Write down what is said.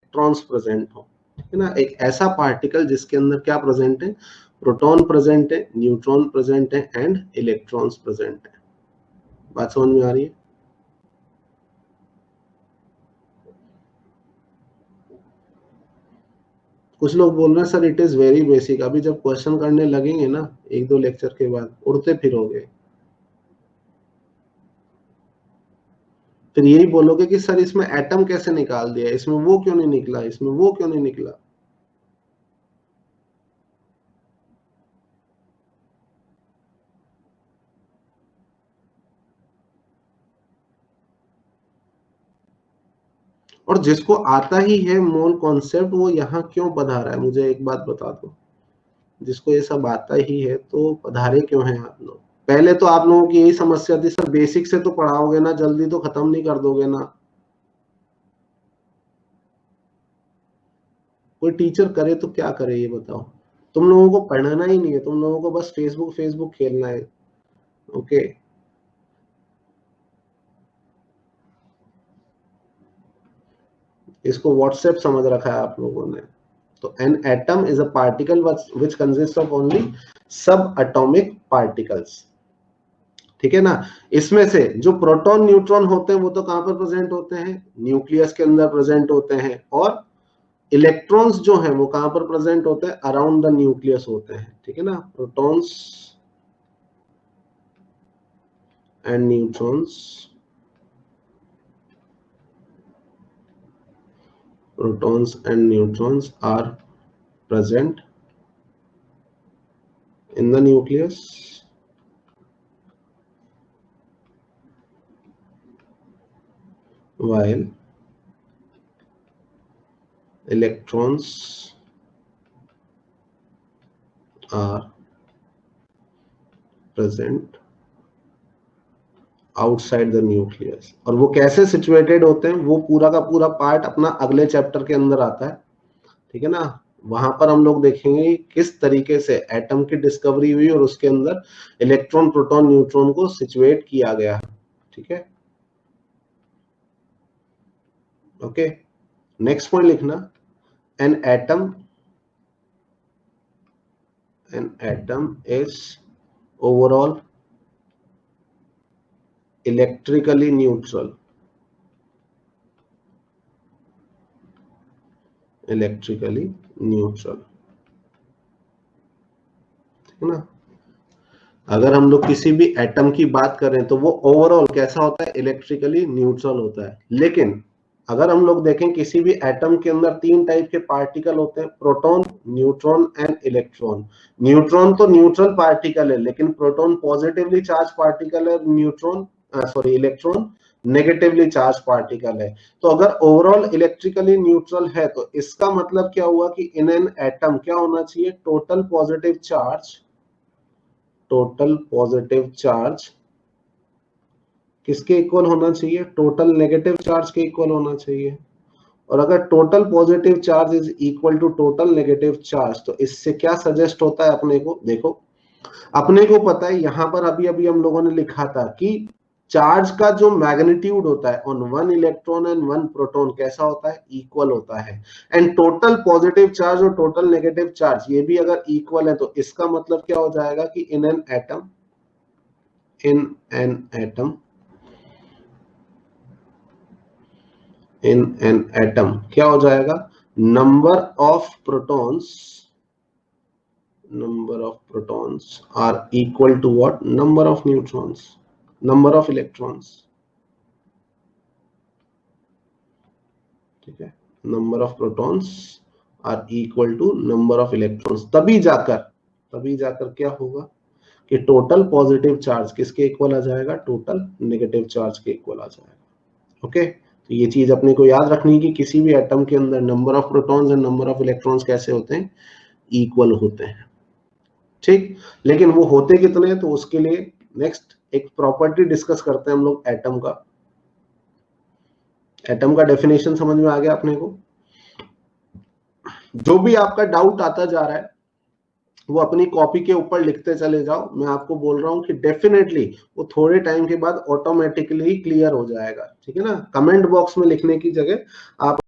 Electrons present हो, ठीक है ना, एक ऐसा पार्टिकल जिसके अंदर क्या प्रेजेंट है, प्रोटॉन प्रेजेंट है, न्यूट्रॉन प्रेजेंट है एंड इलेक्ट्रॉन्स प्रेजेंट है। बात समझ में आ रही है? कुछ लोग बोल रहे हैं sir it is very basic, अभी जब क्वेश्चन करने लगेंगे ना एक दो लेक्चर के बाद उड़ते फिरोगे, फिर यही बोलोगे कि सर इसमें एटम कैसे निकाल दिया, इसमें वो क्यों नहीं निकला, इसमें वो क्यों नहीं निकला। और जिसको आता ही है मोल कॉन्सेप्ट वो यहाँ क्यों पधारा है, मुझे एक बात बता दो, जिसको ये सब आता ही है तो पधारे क्यों हैं आप लोग। पहले तो आप लोगों की यही समस्या थी सर बेसिक से तो पढ़ाओगे ना, जल्दी तो खत्म नहीं कर दोगे ना। कोई टीचर करे तो क्या करे ये बताओ, तुम लोगों को पढ़ाना ही नहीं है, तुम लोगों को बस फेसबुक फेसबुक खेलना है। ओके, इसको व्हाट्सएप समझ रखा है आप लोगों ने। तो an atom is a particle which consist of only सब एटॉमिक पार्टिकल्स, ठीक है ना। इसमें से जो प्रोटॉन न्यूट्रॉन होते हैं वो तो कहां पर प्रेजेंट होते हैं, न्यूक्लियस के अंदर प्रेजेंट होते हैं, और इलेक्ट्रॉन्स जो हैं वो कहां पर प्रेजेंट होते हैं, अराउंड द न्यूक्लियस होते हैं, ठीक है ना। Protons and neutrons, protons and neutrons are present in the nucleus while electrons are present outside the nucleus. और वो कैसे सिचुएटेड होते हैं वो पूरा का पूरा पार्ट अपना अगले चैप्टर के अंदर आता है, ठीक है ना। वहां पर हम लोग देखेंगे किस तरीके से एटम की डिस्कवरी हुई और उसके अंदर इलेक्ट्रॉन प्रोटॉन न्यूट्रॉन को सिचुएट किया गया, ठीक है। ओके, नेक्स्ट पॉइंट लिखना, an atom is overall electrically neutral, electrically neutral, ठीक है ना। अगर हम लोग किसी भी एटम की बात करें तो वो ओवरऑल कैसा होता है, इलेक्ट्रिकली न्यूट्रल होता है। लेकिन अगर हम लोग देखें किसी भी एटम के अंदर तीन टाइप के पार्टिकल होते हैं, proton, neutron and electron. Neutron तो न्यूट्रल पार्टिकल है, लेकिन प्रोटॉन पॉजिटिवली चार्ज पार्टिकल है, neutron sorry electron negatively charge particle है। तो अगर ओवरऑल इलेक्ट्रिकली न्यूट्रल है तो इसका मतलब क्या हुआ कि इन एन एटम क्या होना चाहिए, total positive charge, total positive charge किसके इक्वल होना चाहिए, टोटल नेगेटिव चार्ज के इक्वल होना चाहिए। और अगर total positive charge is equal to total negative charge तो इससे क्या सजेस्ट होता है अपने को, देखो अपने को पता है यहां पर अभी अभी हम लोगों ने लिखा था कि चार्ज का जो मैग्नीट्यूड होता है on one electron and one proton कैसा होता है, इक्वल होता है। एंड टोटल पॉजिटिव चार्ज और टोटल नेगेटिव चार्ज ये भी अगर इक्वल है तो इसका मतलब क्या हो जाएगा कि इन एन एटम क्या हो जाएगा, number of protons are equal to what, number of neutrons, number of electrons, ठीक है। Number of protons are equal to number of electrons, तभी जाकर क्या होगा कि टोटल पॉजिटिव चार्ज किसके इक्वल आ जाएगा, टोटल नेगेटिव चार्ज के इक्वल आ जाएगा। ओके, तो ये चीज अपने को याद रखनी है कि किसी भी एटम के अंदर number of protons and number of electrons कैसे होते हैं, इक्वल होते हैं, ठीक। लेकिन वो होते कितने हैं तो उसके लिए नेक्स्ट एक प्रॉपर्टी डिस्कस करते हैं हम लोग एटम का। एटम का डेफिनेशन समझ में आ गया अपने को। जो भी आपका डाउट आता जा रहा है वो अपनी कॉपी के ऊपर लिखते चले जाओ, मैं आपको बोल रहा हूं कि डेफिनेटली वो थोड़े टाइम के बाद ऑटोमेटिकली क्लियर हो जाएगा, ठीक है ना। कमेंट बॉक्स में लिखने की जगह आप